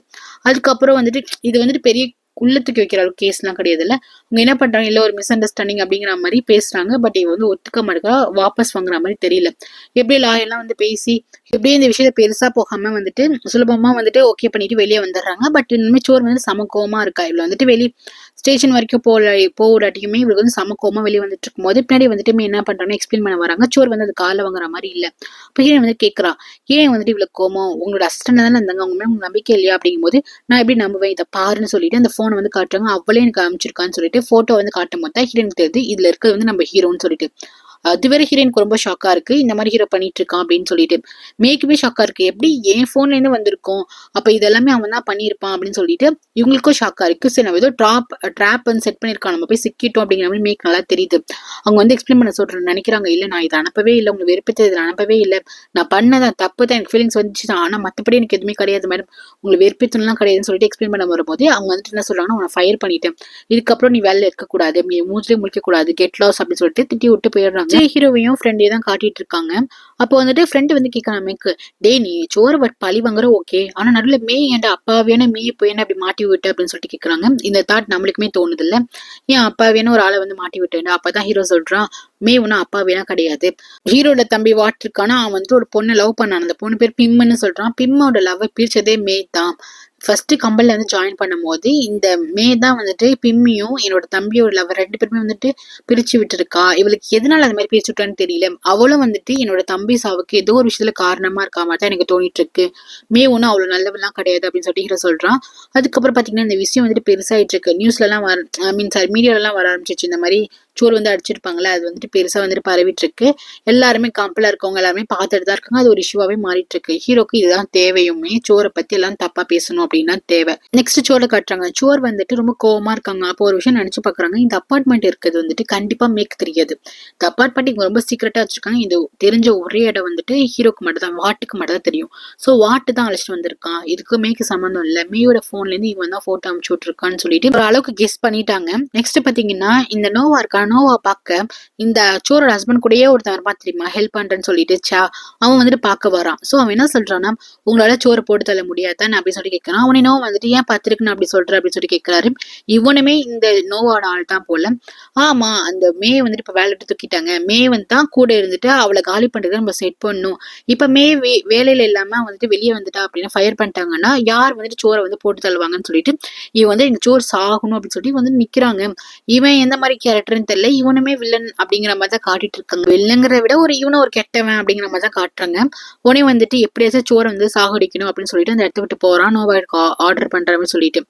அதுக்கப்புறம் வந்துட்டு இது வந்துட்டு பெரிய உள்ள தூக்கி வைக்கிற அளவுக்கு கேஸ்லாம் கிடையாது இல்ல. அவங்க என்ன பண்றாங்க, இல்ல ஒரு மிஸ் அண்டர்ஸ்டாண்டிங் அப்படிங்கிற மாதிரி பேசுறாங்க. பட் இவ வந்து ஒத்துக்க மாட்டேங்கிறா, வாபஸ் வாங்குற மாதிரி தெரியல. எப்படி லாயெல்லாம் வந்து பேசி எப்படியே இந்த விஷயத்த பெருசா போகாம வந்துட்டு சுலபமா வந்துட்டு ஓகே பண்ணிட்டு வெளியே வந்துடுறாங்க. பட் இனிமே சோர் வந்து சமக்கோவமா இருக்கா. இவ்வளவு வந்துட்டு வெளியே ஸ்டேஷன் வரைக்கும் போடாட்டியுமே இவளுக்கு வந்து சமக்கோவமா வெளியே வந்துட்டு இருக்கும் போது பின்னாடி வந்துட்டு என்ன பண்றாங்க எக்ஸ்பிளைன் பண்ண வராங்க. சோர் வந்து அது கால வாங்குற மாதிரி இல்ல. இப்ப ஹீரோயின் வந்து கேட்கறா, ஏன் வந்துட்டு இவ்வளவு கோவம், உங்களோட அசிஸ்டன்ட் தானே இருந்தாங்க, உங்க மேல உங்களுக்கு நம்பிக்கை இல்லையா அப்படிங்கும் போது, நான் எப்படி நம்புவேன், இதை பாருன்னு சொல்லிட்டு அந்த போனை வந்து காட்டுறாங்க. அவளே எனக்கு அமைச்சிருக்கான்னு சொல்லிட்டு போட்டோ வந்து காட்டும் போது ஹீரோனுக்கு தெரியுது இதுல இருக்கிறது வந்து நம்ம ஹீரோன்னு சொல்லிட்டு. அதுவரை ஹீரோயினுக்கு ரொம்ப ஷாக்கா இருக்கு, இந்த மாதிரி ஹீரோ பண்ணிட்டு இருக்கான் அப்படின்னு சொல்லிட்டு. மேக்குமே ஷாக்கா இருக்கு, எப்படி என் போன்ல இருந்து வந்திருக்கும், அப்ப இதெல்லாமே அவன் தான் பண்ணியிருப்பான் அப்படின்னு சொல்லிட்டு இவங்களுக்கும் ஷாக்கா இருக்கு. சரி நம்ம ஏதோ ட்ராப் வந்து செட் பண்ணிருக்கான், நம்ம போய் சிக்கிட்டோம் அப்படிங்கிற மாதிரி மேக் நல்லா தெரியுது. அவங்க வந்து எக்ஸ்பிளைன் பண்ண சொல்றேன் நினைக்கிறாங்க, இல்ல நான் இதை அனுப்பவே இல்லை, உங்களுக்கு வெறுப்பத்தை இதில் அனுப்பவே இல்லை, நான் பண்ணதான் தப்பு தான், எனக்கு ஃபீலிங்ஸ் வந்துச்சு தான், ஆனா மத்தபடி எனக்கு எதுவுமே கிடையாது மேடம், உங்களுக்கு வெறுப்பத்துலாம் கிடையாதுன்னு சொல்லிட்டு எக்ஸ்பிளைன் பண்ண வரும்போது அவங்க வந்துட்டு என்ன சொல்றாங்கன்னா, உன்னை ஃபயர் பண்ணிட்டேன், இதுக்கப்புறம் நீ வேலை இருக்கக்கூடாது, நீ மூஞ்சிலே முழிக்க கூடாது, கெட் லாஸ் அப்படின்னு சொல்லிட்டு திட்டி விட்டு போயிடுறாங்க. ஹீரோவையும் ஃப்ரெண்டே தான் காட்டிட்டு இருக்காங்க. அப்போ வந்துட்டு ஃப்ரெண்டு வந்து கேட்கறான் மேக்கு, டே நீ சோறு பழி வாங்குற ஓகே, ஆனா நடுவில் மே ஏன்டா அப்பாவியான மே போய் அப்படி மாட்டி விட்டு அப்படின்னு சொல்லிட்டு கேட்கறாங்க. இந்த தாட் நம்மளுக்குமே தோணுது இல்ல, ஏன் அப்பாவியான ஒரு ஆளை வந்து மாட்டி விட்டேன். அப்பதான் ஹீரோ சொல்றான், மே ஒன்னும் அப்பாவியா கிடையாது, ஹீரோட தம்பி வாட் இருக்கானா அவன் வந்துட்டு ஒரு பொண்ணை லவ் பண்ணான், அந்த பொண்ணு பேர் பிம்முன்னு சொல்றான். பிம்மோட லவ் பிரிச்சதே மே தான். ஃபர்ஸ்ட் கம்பெனில வந்து ஜாயின் பண்ணும் போது இந்த மே தான் வந்துட்டு பிம்மியும் என்னோட தம்பியோட லவர் ரெண்டு பேருமே வந்துட்டு பிரிச்சு விட்டுருக்கா. இவளுக்கு எதனால அந்த மாதிரி பிரிச்சு விட்டான்னு தெரியல. அவளும் வந்துட்டு என்னோட தம்பி சாவுக்கு ஏதோ ஒரு விஷயத்துல காரணமா இருக்கா மாதிரி தான் எனக்கு தோணிட்டு இருக்கு. மே ஒன்னும் அவ்வளவு நல்லவெல்லாம் கிடையாது அப்படின்னு சொல்லிட்டு ஹீரோ சொல்றான். அதுக்கப்புறம் பாத்தீங்கன்னா இந்த விஷயம் வந்துட்டு பெருசாயிட்டு இருக்கு. நியூஸ்ல எல்லாம் மீடியால எல்லாம் வர ஆரம்பிச்சிச்சு. இந்த மாதிரி சோறு வந்து அடிச்சிருப்பாங்களே, அது வந்துட்டு பெருசா வந்துட்டு பரவிட்டு இருக்கு. எல்லாருமே கம்பெனில இருக்கவங்க எல்லாருமே பார்த்துட்டு தான் இருக்காங்க. அது ஒரு இஷ்யூவாவே மாறிட்டு இருக்கு. ஹீரோக்கு இதுதான் தேவையுமே, சோரை பத்தி எல்லாம் தப்பா பேசணும் அப்படின்னா தேவை. நெக்ஸ்ட் சோரை காட்டுறாங்க. சோர் வந்துட்டு ரொம்ப கோவமா இருக்காங்க. அப்போ ஒரு விஷயம் நினைச்சு பாக்குறாங்க, இந்த அப்பார்ட்மெண்ட் இருக்கிறது வந்துட்டு கண்டிப்பா மேக் தெரியாது. இந்த அப்பார்ட்மெண்ட் இங்க ரொம்ப சீக்கிரட்டா வச்சிருக்காங்க. இது தெரிஞ்ச ஒரே இடம் வந்துட்டு ஹீரோக்கு மட்டும் தான், வாட்டுக்கு மட்டும் தான் தெரியும். சோ வாட்டு தான் அழைச்சிட்டு வந்திருக்கான், இதுக்கு மேக்கு சம்பந்தம் இல்ல, மேயோட போன்ல இருந்து இவன் தான் போட்டோ அனுப்பிச்சு விட்டுருக்கான்னு சொல்லிட்டு ஒரு அளவுக்கு கெஸ் பண்ணிட்டாங்க. நெக்ஸ்ட் பாத்தீங்கன்னா இந்த நோவா இருக்கா, நோவா பார்க்க இந்த சோரோட ஹஸ்பண்ட் கூடயே ஒருத்தன் வரமா தெரியுமா, ஹெல்ப் பண்றேன்னு சொல்லிட்டு அவன் வந்துட்டு பார்க்க வரான். சோ அவன் என்ன சொல்றான்னா, உங்களால சோறு போட்டு தள்ள முடியாதான் அப்படின்னு சொல்லி கேட்கறான். அவனே நோவா வந்துட்டு ஏன் பத்திருக்குன்னு அப்படி சொல்ற அப்படின்னு சொல்லி கேட்கிறாரு. இவனுமே இந்த நோவோட ஆள் தான் போல. ஆமா அந்த மே வந்துட்டு இப்ப வேலை விட்டு தூக்கிட்டாங்க, மே வந்து தான் கூட இருந்துட்டு அவளை காலி பண்றதுக்கு நம்ம செட் பண்ணும். இப்ப மே வேலையில இல்லாம வந்துட்டு வெளியே வந்துட்டா அப்படின்னா ஃபயர் பண்ணிட்டாங்கன்னா யார் வந்துட்டு சோரை வந்து போட்டு தள்ளுவாங்கன்னு சொல்லிட்டு இவன் வந்து எங்க சோறு சாகணும் அப்படின்னு சொல்லி வந்து நிக்கிறாங்க. இவன் எந்த மாதிரி கேரக்டர்னு தெரியல, இவனுமே வில்லன் அப்படிங்கிற மாதிரி தான் காட்டிட்டு இருக்காங்க. வில்லங்கிறத விட இவனும் ஒரு கெட்டவன் அப்படிங்கிற மாதிரி தான் காட்டுறாங்க. உடனே வந்துட்டு எப்படியாச்சும் சோரை வந்து சாகடிக்கணும் அப்படின்னு சொல்லிட்டு அந்த இடத்த விட்டு போறான். நோவா ஆர்டர் பண்றான்னு சொல்லிட்டு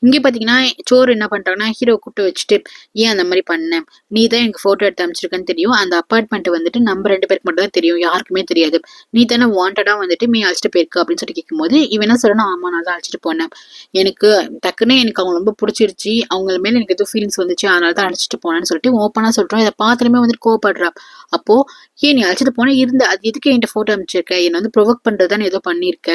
இங்கே பாத்தீங்கன்னா சோறு என்ன பண்றாங்கன்னா ஹீரோ கூப்பிட்டு வச்சுட்டு, ஏன் அந்த மாதிரி பண்ண, நீ தான் எனக்கு போட்டோ எடுத்து அமைச்சிருக்கன்னு தெரியும், அந்த அப்பார்ட்மெண்ட் வந்துட்டு நம்ம ரெண்டு பேருக்கு மட்டும் தான் தெரியும், யாருக்குமே தெரியாது, நீ தானே வாண்டடா வந்துட்டு மீ அழைச்சிட்டு போயிருக்கு அப்படின்னு சொல்லி கேட்கும்போது இவன் என்ன சொல்றான், ஆமா நான் தான் அழைச்சிட்டு போனேன், எனக்கு டக்குன்னு எனக்கு அவங்க ரொம்ப பிடிச்சிருச்சு, அவங்க மேல எனக்கு எதுவும் ஃபீலிங்ஸ் வந்துச்சு, அதனால தான் அழைச்சிட்டு போனேன்னு சொல்லிட்டு ஓப்பனா சொல்றான். இதை பார்த்துலுமே வந்துட்டு கோவப்படுறா. அப்போ ஏன் நீ அழைச்சிட்டு போன இருந்த அது எதுக்கு என்கிட்ட போட்டோ அமைச்சிருக்க, என்னை வந்து ப்ரொவோக் பண்றதுதான் ஏதோ பண்ணிருக்க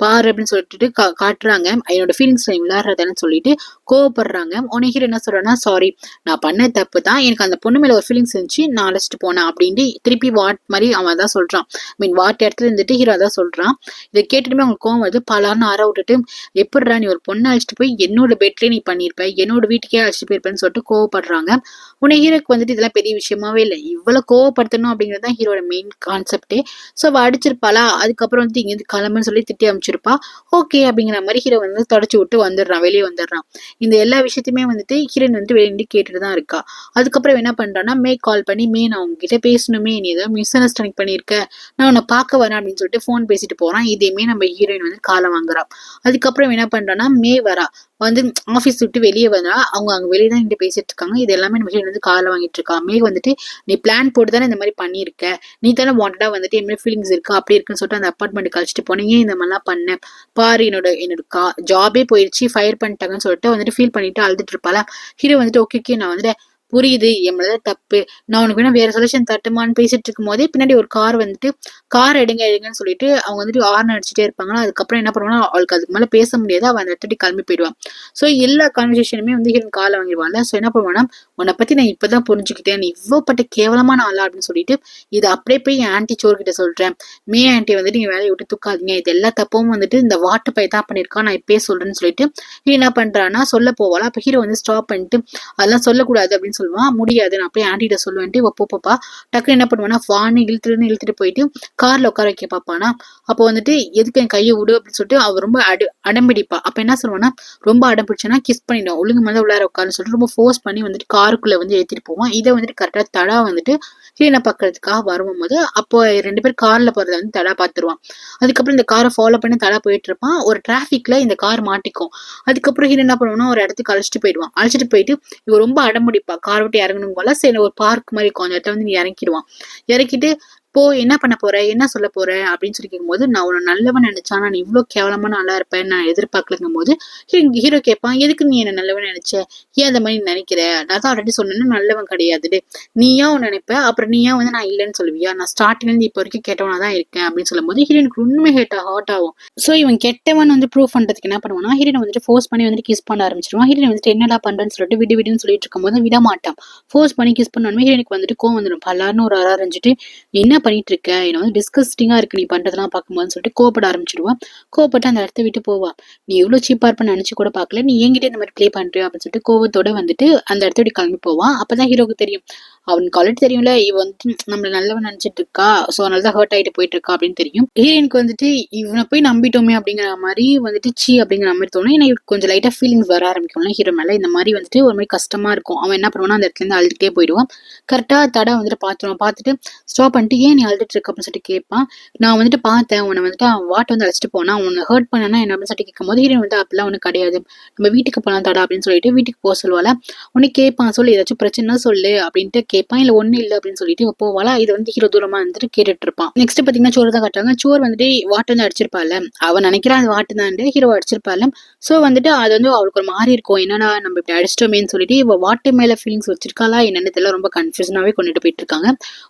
பாரு அப்படின்னு சொல்லிட்டு காட்டுறாங்க. என்னோட ஃபீலிங்ஸ் விளையாடுறதான்னு சொல்லிட்டு கோவப்படுறாங்க. உனக்கு ஹீரோ என்ன சொல்றேன்னா, சாரி நான் பண்ண தப்பு தான், எனக்கு அந்த பொண்ணு மேல ஒரு ஃபீலிங்ஸ் இருந்துச்சு, நான் அழைச்சிட்டு போனேன் அப்படின்ட்டு திருப்பி வாட் மாதிரி அவன் தான் சொல்றான். வாட் இடத்துல இருந்துட்டு ஹீரோ தான் சொல்றான். இதை கேட்டுட்டுமே அவங்க கோவம் வருது. பலான்னு ஆற விட்டுட்டு, எப்படிடா நீ ஒரு பொண்ணை அழைச்சிட்டு போய் என்னோட பெட்லயே நீ பண்ணிருப்ப, என்னோட வீட்டுக்கே அழைச்சிட்டு போயிருப்பேன்னு சொல்லிட்டு கோவப்படுறாங்க. உன்னை ஹீரோக்கு வந்துட்டு இதெல்லாம் பெரிய விஷயமாவே இல்லை, இவ்வளவு கோவப்படுத்தணும் அப்படிங்கிறது தான் ஹீரோட மெயின் கான்செப்டே. ஸோ அவள் அடிச்சிருப்பாளா, அதுக்கப்புறம் வந்து இங்க இருந்து கிளம்புன்னு சொல்லி திட்டி அமைச்சிருப்பா. ஓகே அப்படிங்கிற மாதிரி ஹீரோ வந்து தொடச்சு விட்டு வந்துடுறான், வெளியே வந்துடுறான். இந்த எல்லா விஷயத்தையுமே வந்துட்டு ஹீரோயின் வந்துட்டு வெளியே கேட்டுட்டு தான் இருக்கா. அதுக்கப்புறம் என்ன பண்றான்னா, மே கால் பண்ணி, மே நான் உங்ககிட்ட பேசணுமே, நீ ஏதாவது மிஸ் அண்டர்ஸ்டாண்டிங் பண்ணிருக்க, நான் உன்னை பார்க்க வரேன் அப்படின்னு சொல்லிட்டு போன் பேசிட்டு போறான். இதேமே நம்ம ஹீரோயின் வந்து காலை வாங்குறா. அதுக்கப்புறம் என்ன பண்றான்னா, மே வரா வந்து ஆஃபீஸ் விட்டு வெளியே வந்தா அவங்க அங்க வெளியே தான் நின்று பேசிட்டு இருக்காங்க. இது எல்லாமே நம்ம ஹீரோயின் வந்து காலை வாங்கிட்டு இருக்கா. மே வந்துட்டு நீ பிளான் போட்டு தானே இந்த மாதிரி பண்ணிருக்க, நீ தானே வாண்டடா வந்துட்டு என்ன ஃபீலிங்ஸ் இருக்கு அப்படி இருக்குன்னு சொல்லிட்டு அந்த அப்பார்ட்மெண்ட் கழிச்சிட்டு போனீங்க, இந்த மாதிரிலாம் பண்ணேன் பாரு, என்னோட ஜாபே போயிடுச்சு, ஃபயர் பண்ணிட்டாங்கன்னு சொல்லிட்டு வந்துட்டு ஃபீல் பண்ணிட்டு அழுதுட்டு இருப்பாளா. ஹீரோ வந்துட்டு ஓகே நான் வந்துட்டு புரியுது என் மேல தப்பு, நான் உனக்கு வேணா வேற சொல்யூஷன் தட்டுமான்னு பேசிட்டு இருக்கும் போதே பின்னாடி ஒரு கார் வந்துட்டு கார் எடுங்க எடுங்கன்னு சொல்லிட்டு அவங்க வந்துட்டு ஹார்ன் அடிச்சுட்டே இருப்பாங்களா. அதுக்கப்புறம் என்ன பண்ணுவாங்கன்னா அவளுக்கு அதுக்கு மேல பேச முடியாது, அவன் அந்த இடத்துக்கு கிளம்பி போயிடுவான். ஸோ எல்லா கான்வர்சேஷனுமே வந்து ஹீரோயின் காலை வாங்கிடுவான்ல. ஸோ என்ன பண்ணுவான்னா, உன்னை பத்தி நான் இப்பதான் புரிஞ்சுக்கிட்டேன், நீ இவ்வளோ பட்ட கேவலமான ஆளா அப்படின்னு சொல்லிட்டு இதை அப்படியே போய் என் ஆன்டி சோர் கிட்ட சொல்றேன், மே ஆன்டி வந்துட்டு நீங்க வேலையை விட்டு தூக்காதீங்க, இது எல்லா தப்பும் வந்துட்டு இந்த வாட்டு பை தான் பண்ணிருக்கான், நான் இப்பயே சொல்றேன்னு சொல்லிட்டு ஹீரோ என்ன பண்றான்னா சொல்ல போவாளா. அப்ப ஹீரோ வந்து ஸ்டாப் பண்ணிட்டு அதெல்லாம் சொல்லக்கூடாது அப்படின்னு சொல்லுவான். முடியாது, நான் போய் ஆன்டிட்ட சொல்லுவேன்ட்டு ஒப்போப்பா டக்குன்னு என்ன பண்ணுவானா வான்னு இழுத்துட்டு போயிட்டு கார்ல உட்கார வைக்க பாப்பானா. அப்போ வந்துட்டு எதுக்கு என் கையை விடு அப்படின்னு சொல்லிட்டு அவ ரொம்ப அடம்பிடிப்பா. அப்ப என்ன சொல்லுவானா, ரொம்ப அடம் பிடிச்சனா கிஸ் பண்ணிடுவான், ஒழுங்கு மேல உள்ளார உட்காருன்னு சொல்லிட்டு ரொம்ப ஃபோர்ஸ் பண்ணி வந்துட்டு காருக்குள்ள வந்து ஏத்திட்டு போவான். இதை வந்துட்டு கரெக்டா தடா வந்துட்டு ஹீரோனை பாக்குறதுக்காக வரும்போது அப்போ 2 பேர் கார்ல போறத வந்து தடா பாத்துருவான். அதுக்கப்புறம் இந்த காரை ஃபாலோ பண்ணி தடா போயிட்டு இருப்பான். ஒரு டிராபிக்ல இந்த கார் மாட்டிக்கும். அதுக்கப்புறம் ஹீரோ என்ன பண்ணுவானா ஒரு இடத்துக்கு அழைச்சிட்டு போயிடுவான். அழைச்சிட்டு போயிட்டு இவ ரொம்ப அடம்பிடிப்பா, கார் விட்டு இறங்கணும் போல. சரி ஒரு பார்க் மாதிரி இருக்கும், அந்த இடத்துல வந்து நீ இறக்கிடுவான். இறக்கிட்டு போ என்ன பண்ண போற, என்ன சொல்ல போற அப்படின்னு சொல்லி கேட்கும்போது, நான் உன்னை நல்லவன் நினைச்சா நான் இவ்வளவு கேவலமா நல்லா இருப்பேன் நான் எதிர்பார்க்கலங்கும் போது ஹீரோ கேட்பான், எதுக்கு நீ என்ன நல்லவன் நினைச்ச, ஏன் அந்த மாதிரி நினைக்கிற, நான் தான் ஆல்ரெடி சொன்னேன்னா நல்லவன் கிடையாது, நீயா உன் நினைப்ப, அப்புறம் நீயா வந்து நான் இல்லைன்னு சொல்லுவியா, நான் ஸ்டார்டிங்ல இருந்து இப்போ வரைக்கும் கெட்டவனா தான் இருக்கேன் அப்படின்னு சொல்லும் போது ஹீரோனுக்கு உண்மை ஹார்ட் ஆகும். சோ இவன் கெட்டவன் வந்து ப்ரூவ் பண்றதுக்கு என்ன பண்ணுவானா, ஹீரோனை வந்துட்டு ஃபோர்ஸ் பண்ணி வந்துட்டு கிஸ் பண்ண ஆரம்பிச்சிருவான். ஹீரோனை வந்துட்டு என்னடா பண்றேன்னு சொல்லிட்டு விடு விடுன்னு சொல்லிட்டு இருக்கும் போது விட மாட்டான். ஃபோர்ஸ் பண்ணி கிஸ் பண்ணாலுமே ஹீரோனுக்கு வந்துட்டு கோவம் வந்துடும். பல்லாருன்னு ஒரு அரைஞ்சிட்டு நீ என்ன பண்ணிட்டு இருக்க, என்ன வந்து டிஸ்கஸ்டிங்கா இருக்கு நீ பண்றதெல்லாம் பார்க்கும்போதுன்னு சொல்லிட்டு கோவப்பட ஆரம்பிச்சிடுவான். கோவப்பட்டு அந்த இடத்த விட்டு போவா. நீ எவ்வளவு சீப்பா இருப்பன்னு நினைச்சு கூட பார்க்கல, நீ என்கிட்ட இந்த மாதிரி ப்ளே பண்றியா அப்படின்னு சொல்லிட்டு கோவத்தோட வந்துட்டு அந்த இடத்த விட்டு கிளம்பி போவான். அப்பதான் ஹீரோக்கு தெரியும், அவனுக்கு ஆல்ரெடி தெரியும்ல இவ வந்துட்டு நம்மள நல்லவன் நினைச்சிட்டு இருக்கா, சோ அதனாலதான் ஹர்ட் ஆயிட்டு போயிட்டு இருக்கா அப்படின்னு தெரியும். ஹீரோயினுக்கு வந்துட்டு இவனை போய் நம்பிட்டோமே அப்படிங்கிற மாதிரி வந்துட்டு சி அப்படிங்கிற மாதிரி தோணும். ஏன்னா இவருக்கு கொஞ்சம் லைட்டா ஃபீலிங்ஸ் வர ஆரம்பிக்கும்ல ஹீரோ மேல. இந்த மாதிரி வந்துட்டு ஒரு மாதிரி கஷ்டமா இருக்கும். அவன் என்ன பண்ணுவானா அந்த இடத்துல இருந்து அழுதுட்டே போயிடுவான். கரெக்டா தடா வந்துட்டு பாத்துருவான். பார்த்துட்டு ஸ்டாப் பண்ணிட்டு ஏன் நீ அழுதுட்டு இருக்க அப்படின்னு சொல்லிட்டு கேட்பான். நான் வந்துட்டு பார்த்தேன் உன்னை வந்துட்டு அவன் வாட்டை வந்து அழைச்சிட்டு போனா, உன்னை ஹர்ட் பண்ணனா என்ன அப்படின்னு சொல்லிட்டு கேட்கும் போது ஹீரோ வந்து அப்படிலாம் ஒண்ணு கிடையாது, நம்ம வீட்டுக்கு போலாம் தடா அப்படின்னு சொல்லிட்டு வீட்டுக்கு போக சொல்லுவாள. உன்னை கேட்பான், சொல்லு ஏதாச்சும் பிரச்சனை சொல்லு அப்படின்ட்டு கேட்பான். இல்ல ஒண்ணு இல்ல அப்படின்னு சொல்லிட்டு போவாளா. இது வந்து ஹீரோ தூரமா வந்துட்டு கேட்டுட்டு இருப்பான். நெக்ஸ்ட் பாத்தீங்கன்னா சோறு தான் காட்டுறாங்க. சோறு வந்துட்டு வாட்டு வந்து அடிச்சிருப்பாள். அவன் நினைக்கிறான் அது வாட்டு தான் ஹீரோ அடிச்சிருப்பாள். சோ வந்துட்டு அது வந்து அவளுக்கு ஒரு மாறி இருக்கும், என்னடா நம்ம இப்படி அடிச்சிட்டோமேன்னு சொல்லிட்டு இவ வாட்டு மேல ஃபீலிங்ஸ் வச்சிருக்காளா என்னன்னு தெரியல, ரொம்ப கன்ஃபியூஷனாவே கொண்டுட்டு போயிட்டு இருக்காங்க.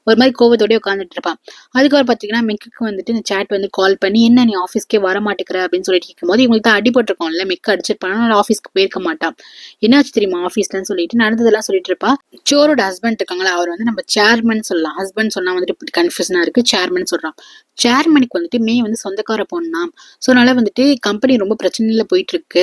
ஒரு மாதிரி கோவத்தோடய உட்காந்துட்டு இருப்பான். அதுக்கப்புறம் பாத்தீங்கன்னா மெக்கு வந்துட்டு இந்த சாட் வந்து கால் பண்ணி என்ன நீ ஆஃபீஸ்க்கே வர மாட்டேங்கிற அப்படின்னு சொல்லிட்டு கேட்கும்போது இவங்களுக்கு தான் அடிபட்டிருக்கோம்ல, மெக்கு அடிச்சிருப்பாங்க, ஆஃபீஸ்க்கு போயிருக்க மாட்டான். என்னாச்சு தெரியுமா ஆஃபீஸ்லன்னு சொல்லிட்டு நடந்ததெல்லாம் சொல்லிட்டு இருப்பா. சோரோட ஹஸ்பண்ட் இருக்காங்களா, அவர் வந்து நம்ம சேர்மன் சொல்லலாம். ஹஸ்பண்ட் சொன்னா வந்துட்டு இப்படி கன்ஃபியூஷனா இருக்கு, சேர்மன் சொல்றான். சேர்மனுக்கு வந்துட்டு மே வந்து சொந்தக்கார பொண்ணாம். ஸோ அதனால வந்துட்டு கம்பெனி ரொம்ப பிரச்சனையில போயிட்டு இருக்கு,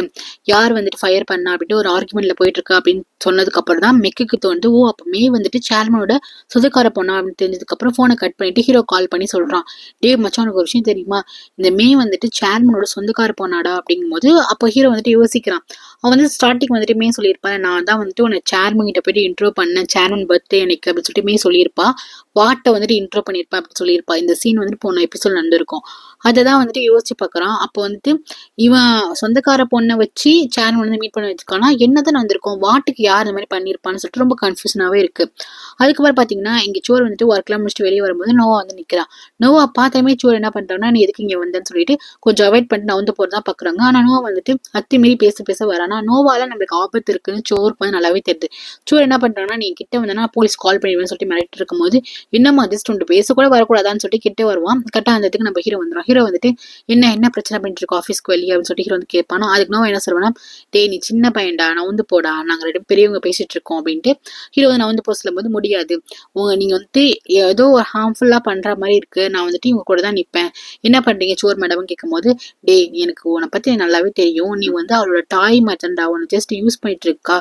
யார் வந்துட்டு ஃபயர் பண்ணா அப்படின்ட்டு ஒரு ஆர்குமெண்ட்ல போயிட்டு இருக்கு அப்படின்னு சொன்னதுக்கு அப்புறம் தான் மெக்குக்கு தோண்டு ஓ அப்ப மே வந்துட்டு சேர்மனோட சொந்தக்கார பொண்ணா அப்படின்னு தெரிஞ்சதுக்கு அப்புறம் போனை கட் பண்ணிட்டு ஹீரோ கால் பண்ணி சொல்றான், டே மச்சான் உனக்கு ஒரு விஷயம் தெரியுமா, இந்த மே வந்துட்டு சேர்மனோட சொந்தக்கார பொண்ணாடா அப்படிங்கும் போது அப்போ ஹீரோ வந்துட்டு யோசிக்கிறான். அவன் வந்து ஸ்டார்டிங் வந்துட்டு மே சொல்லியிருப்பான், நான் தான் வந்துட்டு உன்னை சேர்மன் கிட்ட போயிட்டு இன்ட்ரோ பண்ணேன், சேர்மன் பர்த்டே எனக்கு அப்படின்னு சொல்லிட்டு மே சொல்லியிருப்பா, வாட்டை வந்துட்டு இன்ட்ரோ பண்ணியிருப்பா அப்படின்னு சொல்லியிருப்பா. இந்த சீன் வந்துட்டு போன எபிசோட் நடந்திருக்கும். அததான் வந்துட்டு யோசிச்சு பாக்குறான். அப்போ வந்துட்டு இவன் சொந்தக்கார பொண்ணை வச்சு சேர்மன் வந்து மீட் பண்ண வச்சுக்கானா என்னதான் நடந்திருக்கும், வாட்டுக்கு யார் இந்த மாதிரி பண்ணிருப்பான்னு சொல்லிட்டு ரொம்ப கன்ஃபியூஷனாவே இருக்கு. அதுக்கப்புறம் பாத்தீங்கன்னா இங்க சோறு வந்துட்டு ஒர்க்லாம் முடிச்சுட்டு வெளியே வரும்போது நோவா வந்து நிக்கிறான். நோவா பார்த்தாமே சோறு என்ன பண்றான்னா நீ எதுக்கு இங்க வந்தேன்னு சொல்லிட்டு கொஞ்சம் அவாய்ட் பண்ணிட்டு நவுந்து போறதான் பாக்குறாங்க. ஆனா நோவா வந்துட்டு அத்துமீறி பேச வரானா, நோவால நம்மளுக்கு ஆபத்து இருக்குன்னு சோருக்கு வந்து நல்லாவே தெரியுது. சோறு என்ன பண்றாங்கன்னா நீ கிட்ட வந்தனா போலீஸ் கால் பண்ணிடுவேன்னு சொல்லிட்டு மிரட்டு இருக்கும் போது என்னமா ஜஸ்ட் ஒன்று பேச கூட வரக்கூடாதான்னு சொல்லிட்டு கிட்ட வருவான். கரெக்டா அந்த இடத்துக்கு நம்ம ஹீரோ வந்துடும். ஹீரோ வந்துட்டு என்ன பிரச்சனை பண்ணிட்டு இருக்கோம் ஆஃபீஸ்க்கு வெளியே அப்படின்னு சொல்லிட்டு ஹீரோ வந்து கேட்பானோ. அதுக்கு நோவா என்ன சொல்லுவேன்னா, டேய் நீ சின்ன பையன்டா, நான் வந்து போடா, நாங்க 2 பெரியவங்க பேசிட்டு இருக்கோம் அப்படின்ட்டு ஹீரோ வந்து நான் வந்து போக சொல்லும் போது முடியாது, நீங்க வந்துட்டு ஏதோ ஒரு ஹார்ம்ஃபுல்லா பண்ற மாதிரி இருக்கு, நான் வந்துட்டு இவங்க கூட தான் நிப்பேன், என்ன பண்றீங்க சோர் மேடம் கேட்கும் போது, டே எனக்கு உன்னை பத்தி நல்லாவே தெரியும், நீ வந்து அவளோட டாய் மச்சன்டா, உன்னை ஜஸ்ட் யூஸ் பண்ணிட்டு இருக்கா,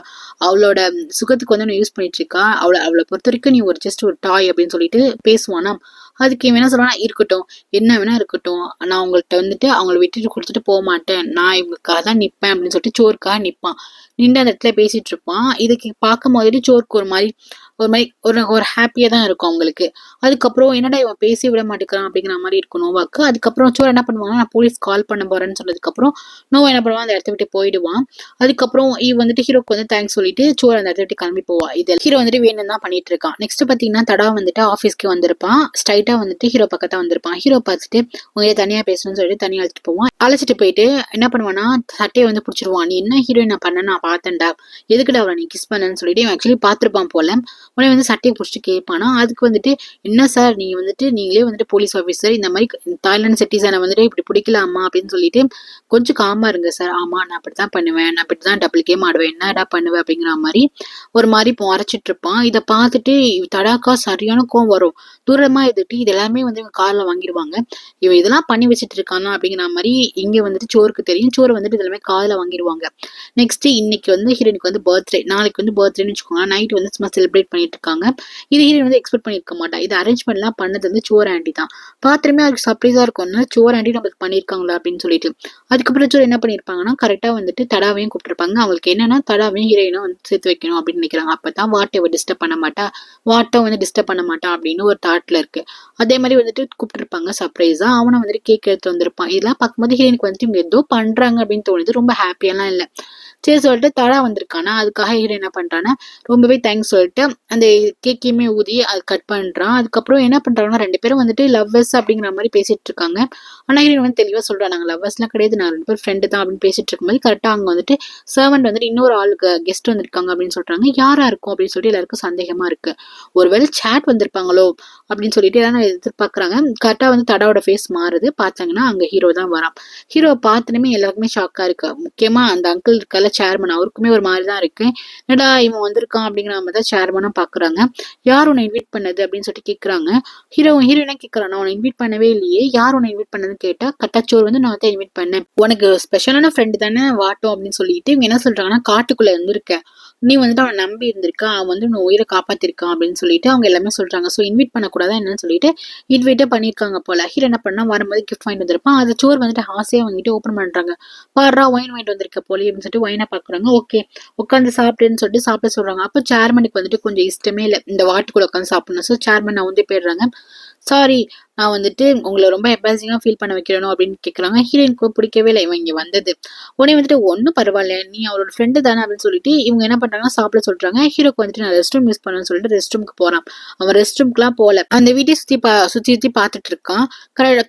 அவளோட சுகத்துக்கு வந்து யூஸ் பண்ணிட்டு இருக்கா, அவளை பொறுத்த வரைக்கும் நீ ஒரு ஜஸ்ட் ஒரு டாய் அப்படின்னு சொல்லிட்டு பேசுவானா. அதுக்கு இவன் என்ன சொல்றானா, இருக்கட்டும் என்ன வேணா இருக்கட்டும், நான் அவங்கள்ட்ட வந்துட்டு அவங்கள விட்டுட்டு கொடுத்துட்டு போக மாட்டேன், நான் இவங்களுக்காக தான் நிப்பேன் அப்படின்னு சொல்லிட்டு சோருக்காக நிப்பான். நின்று அந்த இடத்துல பேசிட்டு இருப்பான். இதுக்கு பார்க்கும் போது சோருக்கு ஒரு மாதிரி ஒரு ஹாப்பியா தான் இருக்கும் அவங்களுக்கு. அதுக்கப்புறம் என்னடா இவன் பேசி விட மாட்டேங்கிறான் அப்படிங்கிற மாதிரி இருக்கும் நோவாக்கு. அதுக்கப்புறம் சோர் என்ன பண்ணுவாங்க, நான் போலீஸ் கால் பண்ண போறேன்னு சொன்னதுக்கு அப்புறம் நோவா என்ன பண்ணுவான், அந்த இடத்த விட்டு போயிடுவான். அதுக்கப்புறம் இவ வந்துட்டு ஹீரோக்கு வந்து தேங்க்ஸ் சொல்லிட்டு சோர் அந்த இடத்த விட்டு கிளம்பி போவா. இது ஹீரோ வந்துட்டு வேணும் தான் பண்ணிட்டு இருக்கான். நெக்ஸ்ட் பாத்தீங்கன்னா தடா வந்துட்டு ஆஃபீஸ்க்கு வந்திருப்பான். ஸ்ட்ரைட்டா வந்துட்டு ஹீரோ பக்கத்தா வந்திருப்பான். ஹீரோ பார்த்துட்டு உங்களே தனியா பேசணும்னு சொல்லிட்டு தனியா அழைச்சிட்டு போவான். அழைச்சிட்டு போயிட்டு என்ன பண்ணுவான்னா சட்டையை வந்து பிடிச்சிருவான். நீ என்ன ஹீரோயின் நான் பண்ணனா நான் பார்த்தேன்டா, எதுக்குடா அவளை நீ கிஸ் பண்ணன்னு சொல்லிட்டு இவன் ஆக்சுவலி பார்த்துருப்பான் போல. உடனே வந்து சட்டையை பிடிச்சிட்டு கேட்பானா. அதுக்கு வந்துட்டு என்ன சார் நீங்க வந்துட்டு நீங்களே வந்துட்டு போலீஸ் ஆஃபீஸர், இந்த மாதிரி தாய்லாந்து சிட்டிசனை வந்துட்டு இப்படி பிடிக்கலாமா அப்படின்னு சொல்லிட்டு கொஞ்சம் காமா இருங்க சார். ஆமா நான் அப்படித்தான் பண்ணுவேன், நான் அப்படித்தான் டபுள் கேம் ஆடுவேன், என்னடா பண்ணுவேன் அப்படிங்கிற மாதிரி ஒரு மாதிரி முறைச்சிட்டு இருப்பான். இதை பார்த்துட்டு தடாக்கா சரியான கோவம் வரும். தூரமா எதிர்த்து இது எல்லாமே வந்து இவங்க கார்ல வாங்கிடுவாங்க. இவன் இதெல்லாம் பண்ணி வச்சுட்டு இருக்கானா அப்படிங்கிற மாதிரி இங்க வந்துட்டு சோருக்கு தெரியும். சோறு வந்துட்டு இதெல்லாமே கார்ல வாங்கிடுவாங்க. நெக்ஸ்ட் இன்னைக்கு வந்து ஹீரோனுக்கு வந்து பர்த்டே, நாளைக்கு வந்து பர்த்டேன்னு வச்சுக்கோங்க. நைட் வந்து சும்மா செலிப்ரேட் பண்ணிட்டு இருக்காங்க. இது ஹீரோயின் வந்து எக்ஸ்பெக்ட் பண்ணிருக்க மாட்டா. இது அரேஞ்ச்மெண்ட் எல்லாம் பண்ணது வந்து சோர் ஆண்டி தான். பாத்திரமே அதுக்கு சர்ப்ரைஸா இருக்கும்னா சோர் ஆண்டி நம்மளுக்கு பண்ணிருக்காங்களா அப்படின்னு சொல்லிட்டு. அதுக்கப்புறம் சோர் என்ன பண்ணிருப்பாங்கன்னா கரெக்டா வந்துட்டு தடாவையும் கூப்பிட்டுருப்பாங்க. அவங்களுக்கு என்னன்னா தடாவையும் ஹீரோயினும் வந்து சேர்த்து வைக்கணும் அப்படின்னு நினைக்கிறாங்க. அப்பதான் வாட்டை டிஸ்டர்ப் பண்ண மாட்டா, வாட்டம் வந்து டிஸ்டர்ப் பண்ண மாட்டா அப்படின்னு ஒரு தாட்ல இருக்கு. அதே மாதிரி வந்துட்டு கூப்பிட்டுருப்பாங்க சர்ப்ரைஸா. அவனை வந்துட்டு கேக் எடுத்து வந்திருப்பான். இதெல்லாம் பார்க்கும்போது ஹீரோயினுக்கு வந்துட்டு இவங்க ஏதோ பண்றாங்க அப்படின்னு தோணுது. ரொம்ப ஹாப்பியெல்லாம் இல்லை. சரி சொல்லிட்டு தடா வந்திருக்கானா, அதுக்காக ஹீரோ என்ன பண்றான்னா ரொம்பவே தேங்க்ஸ் சொல்லிட்டு அந்த கேக்கையுமே ஊதி அது கட் பண்றான். அதுக்கப்புறம் என்ன பண்றாங்கன்னா 2 பேரும் வந்துட்டு லவ்வர்ஸ் அப்படிங்கிற மாதிரி பேசிட்டு இருக்காங்க. ஆனா ஹீரோயின் வந்து தெளிவா சொல்றா, நாங்க லவ்வர்ஸ் எல்லாம் கிடையாது, நான் 2 பேரும் ஃப்ரெண்டு தான் அப்படின்னு பேசிட்டு இருக்கும்போது கரெக்டா அங்க வந்துட்டு சர்வன்ட் வந்துட்டு இன்னொரு ஆளுக்கு கெஸ்ட் வந்திருக்காங்க அப்படின்னு சொல்றாங்க. யாரா இருக்கும் அப்படின்னு சொல்லிட்டு எல்லாருக்கும் சந்தேகமா இருக்கு. ஒருவேளை சேட் வந்திருப்பாங்களோ அப்படின்னு சொல்லிட்டு எல்லாரும் எதிர்பார்க்கறாங்க. கரெக்டா வந்து தடாவோட ஃபேஸ் மாறுது. பார்த்தாங்கன்னா அங்க ஹீரோ தான் வரான். ஹீரோவை பார்த்தனுமே எல்லாருக்குமே ஷாக்கா இருக்கு. முக்கியமா அந்த அங்கிள் இருக்கல சேர்மன், அவருக்குமே ஒரு மாதிரிதான் இருக்கு. என்னடா இவன் வந்திருக்கான் அப்படிங்கிற மாதிரி தான் சேர்மனும் பாக்குறாங்க. யார் உன்னை இன்வைட் பண்ணது அப்படின்னு சொல்லிட்டு கேக்குறாங்க. ஹீரோயினா கேக்குறான், நான் உன்னை இன்வைட் பண்ணவே இல்லையே, யார் உன்னை இன்வைட் பண்ணதுன்னு கேட்டா கட்டாச்சோர் வந்து நான் தான் இன்வைட் பண்ணேன், உனக்கு ஸ்பெஷலான ஃப்ரெண்டு தானே வாட்டும் அப்படின்னு சொல்லிட்டு இவங்க என்ன சொல்றாங்கன்னா காட்டுக்குள்ள இருந்திருக்க, நீ வந்துட்டு அவனை நம்பி இருந்திருக்கா, அவன் வந்து உன் உயிரை காப்பாத்திருக்கான் அப்படின்னு சொல்லிட்டு அவங்க எல்லாமே சொல்றாங்க. ஸோ இன்வைட் பண்ணக்கூடாதா என்னன்னு சொல்லிட்டு இன்வைட்டே பண்ணிருக்காங்க போல. ஹீரோ என்ன பண்ணா வரும்போது கிஃப்ட் வாங்கிட்டு வந்திருப்பான். அதை சோர் வந்துட்டு ஆசையா வாங்கிட்டு ஓப்பன் பண்றாங்க. பாரா ஒயின் வாங்கிட்டு வந்திருக்க போல அப்படின்னு சொல்லிட்டு ஒயினை பாக்குறாங்க. ஓகே உட்காந்து சாப்பிட்டுன்னு சொல்லிட்டு சாப்பிட சொல்றாங்க. அப்போ சேர்மனுக்கு வந்துட்டு கொஞ்சம் இஷ்டமே இல்லை இந்த வாட்டுக்குள்ள உட்காந்து சாப்பிடணும். ஸோ சேர்மன் நான் வந்து போயிடுறாங்க. சாரி நான் வந்துட்டு உங்களை ரொம்ப எம்பாரசிங்கா ஃபீல் பண்ண வைக்கிறணும் அப்படின்னு கேட்கறாங்க. ஹீரோயினுக்கு பிடிக்கவே இல்லை இவன் இங்க வந்தது. உடனே வந்துட்டு ஒன்னும் பரவாயில்ல, நீ அவரோட ஃப்ரெண்டு தானே அப்படின்னு சொல்லிட்டு இவங்க என்ன பண்றாங்கன்னா சாப்பிட சொல்றாங்க. ஹீரோக்கு வந்துட்டு நான் ரெஸ்ட் ரூம் யூஸ் பண்ணணும்னு சொல்லிட்டு ரெஸ்ட் ரூமுக்கு போறான். அவன் ரெஸ்ட் ரூம்க்குலாம் போல, அந்த வீட்டை சுத்தி பார்த்துட்டு இருக்கான்.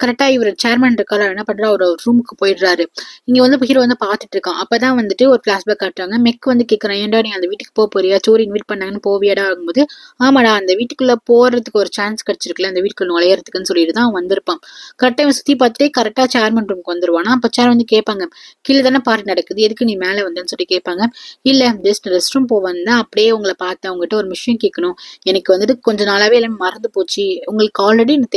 கரெக்டா இவர் சேர்மன் இருக்காரு என்ன பண்றா, ஒரு ரூமுக்கு போயிடுறாரு. இங்க வந்து ஹீரோ வந்து பாத்துட்டு இருக்கான். அப்பதான் வந்துட்டு ஒரு பிளாஷ்பேக் காட்டுறாங்க. மெக் வந்து கேட்கறான், ஏன்டா நீ அந்த வீட்டுக்கு போறியா, சோறு இன்வைட் பண்ணாங்கன்னு போவியாடா ஆகும்போது, ஆமாடா அந்த வீட்டுக்குள்ள போறதுக்கு ஒரு சான்ஸ் கிடைச்சிருக்குல்ல அந்த வீட்டுக்குள்ள நுழையறதுக்குன்னு சொல்லிட்டு தான் வந்திருப்பான். கரெக்டா சுத்தி பார்த்துட்டே கரெக்டா சேர்மன் ரூமுக்கு வந்துருவானா. அப்ப சேர் வந்து கேட்பாங்க, கீழே தானே பார்ட்டி நடக்குது, எதுக்கு நீ மேல வந்தேன்னு சொல்லி கேட்பாங்க. இல்ல ஜஸ்ட் ரெஸ்ட் ரூம் போவந்தா, அப்படியே உங்களை பார்த்தேன், உங்ககிட்ட ஒரு விஷயம் கேட்கணும், எனக்கு வந்துட்டு கொஞ்ச நாளாவே எல்லாம் மறந்து போச்சு, உங்களுக்கு ஆல்ரெடி எனக்கு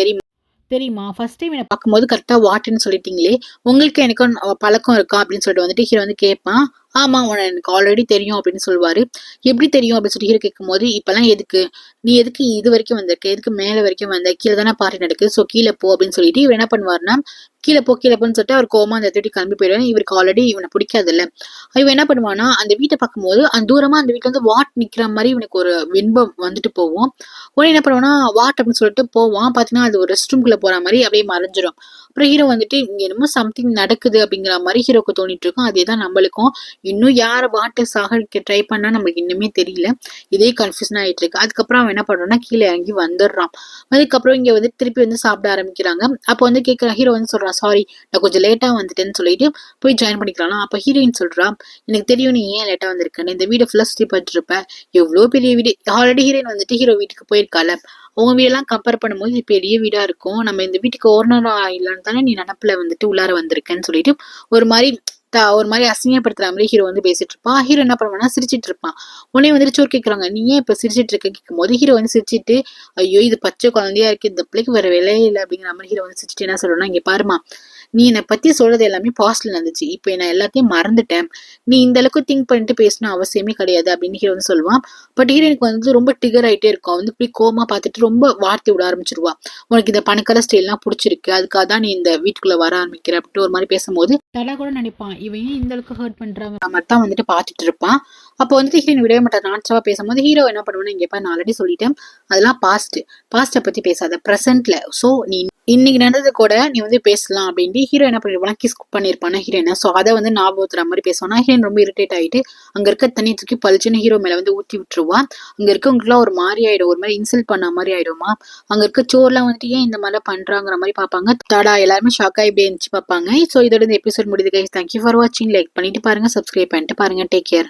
தெரியுமா ஃபர்ஸ்ட் டைம் என்னை பார்க்கும்போது கரெக்டா வாட்டுன்னு சொல்லிட்டீங்களே, உங்களுக்கு எனக்கும் பழக்கம் இருக்கா அப்படின்னு சொல்லிட்டு வந்துட்டு ஹீரோ வந்து கேட்பான். ஆமா எனக்கு ஆல்ரெடி தெரியும் அப்படின்னு சொல்லுவாரு. எப்படி தெரியும் அப்படின்னு சொல்லி ஹீரோ கேட்கும் போது, இப்பெல்லாம் எதுக்கு, நீ எதுக்கு இது வரைக்கும் வந்திருக்க, எதுக்கு மேல வரைக்கும் வந்த, கீழே தானே பார்ட்டி நடக்குது, சோ கீழே போ அப்படின்னு சொல்லிட்டு இவர் என்ன பண்ணுவாருன்னா கீழே போன்னு சொல்லிட்டு அவர் கோமா அந்த இடத்துக்கு கிளம்பி போயிடுவாரு. இவருக்கு ஆல்ரெடி இவனை பிடிக்காது இல்ல. இவன் என்ன பண்ணுவானா அந்த வீட்டை பார்க்கும்போது அந்த தூரமா அந்த வீட்டுல வந்து வாட் நிக்கிற மாதிரி இவனுக்கு ஒரு பின்பம் வந்துட்டு போவோம். உடனே என்ன பண்ணுவானா வாட் அப்படின்னு சொல்லிட்டு போவான். பாத்தீங்கன்னா அது ஒரு ரெஸ்ட் ரூம்குள்ள போற மாதிரி அப்படியே மறைஞ்சிடும். அப்புறம் ஹீரோ வந்துட்டு இங்க என்னமோ சம்திங் நடக்குது அப்படிங்கிற மாதிரி ஹீரோக்கு தோணிட்டு இருக்கும். அதேதான் நம்மளுக்கும். இன்னும் யார வாட்டை சாகடிக்க ட்ரை பண்ணா நம்மளுக்கு இன்னுமே தெரியல. இதே கன்ஃபியூஷன் ஆயிட்டு இருக்கு. அதுக்கப்புறம் அவன் என்ன பண்றான்னா கீழே இறங்கி வந்துடுறான். அதுக்கப்புறம் இங்க வந்து திருப்பி வந்து சாப்பிட ஆரம்பிக்கிறாங்க. அப்போ வந்து கேட்கிற ஹீரோ வந்து சொல்றான், சாரி நான் கொஞ்சம் லேட்டா வந்துட்டேன்னு சொல்லிட்டு போய் ஜாயின் பண்ணிக்கலாம். அப்ப ஹீரோயின் சொல்றா, எனக்கு தெரியும் நீ ஏன் லேட்டா வந்திருக்கேன்னு, இந்த வீடை ஃபுல்லா சுத்தி பார்த்துட்டு இருப்ப, எவ்வளவு பெரிய வீடு. ஆல்ரெடி ஹீரோயின் வந்துட்டு ஹீரோ வீட்டுக்கு போயிருக்கால, உங்க வீடெல்லாம் கம்பேர் பண்ணும்போது பெரிய வீடா இருக்கும், நம்ம இந்த வீட்டுக்கு ஓனரா இல்லைன்னு தானே நீ நினப்புல வந்துட்டு உள்ளார வந்திருக்கேன்னு சொல்லிட்டு ஒரு மாதிரி அசிங்கப்படுத்துற மாதிரி ஹீரோ வந்து பேசிட்டு இருப்பான். ஹீரோ என்ன பண்ணுவானா சிரிச்சிட்டு இருப்பான். உடனே வந்துட்டு சோர் கேட்கறாங்க, நீ ஏன் இப்ப சிரிச்சிட்டு இருக்க கேட்கும் போது ஹீரோ வந்து சிரிச்சிட்டு, ஐயோ இது பச்சை குழந்தையா இருக்கு, இந்த பிள்ளைக்கு வேற வேலையே இல்லை அப்படிங்கிற மாதிரி ஹீரோ வந்து சிரிச்சிட்டு என்ன சொல்றேன்னா, இங்க பாருமா, நீ என்னை பத்தி சொல்றது எல்லாமே பாஸ்ட்ல நடந்துச்சு, இப்ப நான் எல்லாத்தையும் மறந்துட்டேன், நீ இந்த அளவுக்கு திங்க் பண்ணிட்டு பேசணும் அவசியமே கிடையாது அப்படின்னு ஹீரோ வந்து சொல்லுவான். பட் ஹீரோனுக்கு வந்து ரொம்ப டிகர் ஆயிட்டே இருக்கும். வந்து இப்படி கோமா பார்த்துட்டு ரொம்ப வார்த்தை விட ஆரம்பிச்சிருவா. உனக்கு இந்த பணக்கார ஸ்டைல்லாம் பிடிச்சிருக்கு, அதுக்காக தான் நீ இந்த வீட்டுக்குள்ள வர ஆரம்பிக்கிற அப்படின்ட்டு ஒரு மாதிரி பேசும்போது தடா கூட நினைப்பான், இவன் இந்த அளவுக்கு ஹர்ட் பண்றாங்க மாதிரி தான் வந்துட்டு பார்த்துட்டு இருப்பான். அப்போ வந்துட்டு ஹீரோயின் விடவே மாட்டான். நாட்சவா பேசும்போது ஹீரோ என்ன பண்ணுவான்னு இங்கப்பா நான் ஆல்ரெடி சொல்லிட்டேன், அதெல்லாம் பாஸ்ட்டை பத்தி பேசாத, ப்ரெசென்ட்ல. ஸோ நீ இன்னைக்கு நடந்தது கூட நீ வந்து பேசலாம் அப்படின்ட்டு ஹீரோ என்ன பண்ணிருப்பானா கிஸ் பண்ணிருப்பானா ஹீரோயினா. ஸோ அதை வந்து ஞாபகத்துற மாதிரி பேசுவானா. ஹீரோயின் ரொம்ப இரிட்டேட் ஆயிட்டு அங்க இருக்க தண்ணி தூக்கி பளிச்சுன்னு ஹீரோ மேல வந்து ஊற்றி விட்டுருவா. அங்க இருக்கவங்களுக்குலாம் ஒரு மாதிரி ஆயிடும், ஒரு மாதிரி இன்சல்ட் பண்ண மாதிரி ஆயிடுமா. அங்க இருக்க சோர்லாம் வந்துட்டு ஏன் இந்த மாதிரிலாம் பண்றாங்கிற மாதிரி பார்ப்பாங்க. தடா எல்லாருமே ஷாக்கா இப்படி இருந்துச்சு பார்ப்பாங்க. ஸோ இதோட இந்த எபிசோட் முடியுது கைஸ். தேங்க்யூ ஃபார் வாட்சிங். லைக் பண்ணிட்டு பாருங்க, சப்ஸ்கிரைப் பண்ணிட்டு பாருங்க. Take care.